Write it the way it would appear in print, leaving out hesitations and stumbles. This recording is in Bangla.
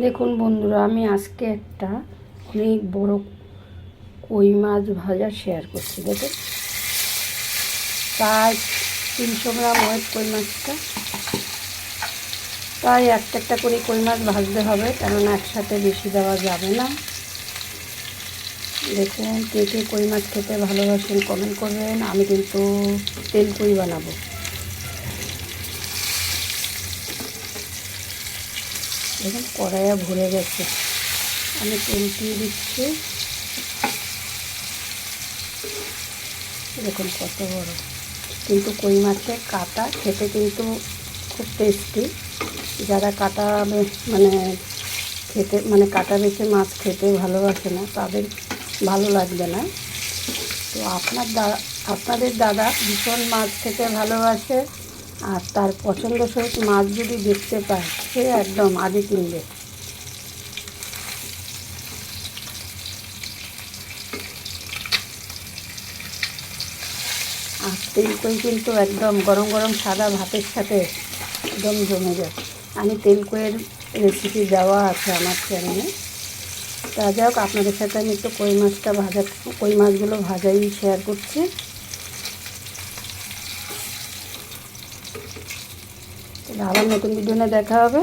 দেখুন বন্ধুরা, আমি আজকে একটা অনেক বড় কই মাছ ভাজা শেয়ার করছি। দেখুন, প্রায় 300 গ্রাম ওয়েট কই মাছটা। তাই একটা একটা করে কই মাছ ভাজতে হবে, কেননা একসাথে বেশি দেওয়া যাবে না। দেখুন, কে কে কই মাছ খেতে ভালোবাসেন কমেন্ট করবেন। আমি কিন্তু তেল কই বানাবো। দেখুন, কড়াইয়া ভরে গেছে, আমি তেল দিয়ে দিচ্ছি। দেখুন কত বড়, কিন্তু কই মাছের কাটা খেতে কিন্তু খুব টেস্টি। যারা কাটা মানে খেতে কাটা বেছে মাছ খেতে ভালোবাসে না, তাদের ভালো লাগবে না। তো আপনাদের দাদা ভীষণ মাছ খেতে ভালোবাসে, আর তার পছন্দসই মাছ যদি দেখতে পায় সে একদম আগে কিনবে। আর তেল কই কিন্তু একদম গরম গরম সাদা ভাতের সাথে একদম জমে যায়। আমি তেল কইয়ের রেসিপি দেওয়া আছে আমার চ্যানেলে। তা যাই হোক, আপনাদের সাথে আমি একটু কই মাছগুলো ভাজাই শেয়ার করছি। তাহলে আবার নতুন ভিডিও নিয়ে দেখা হবে।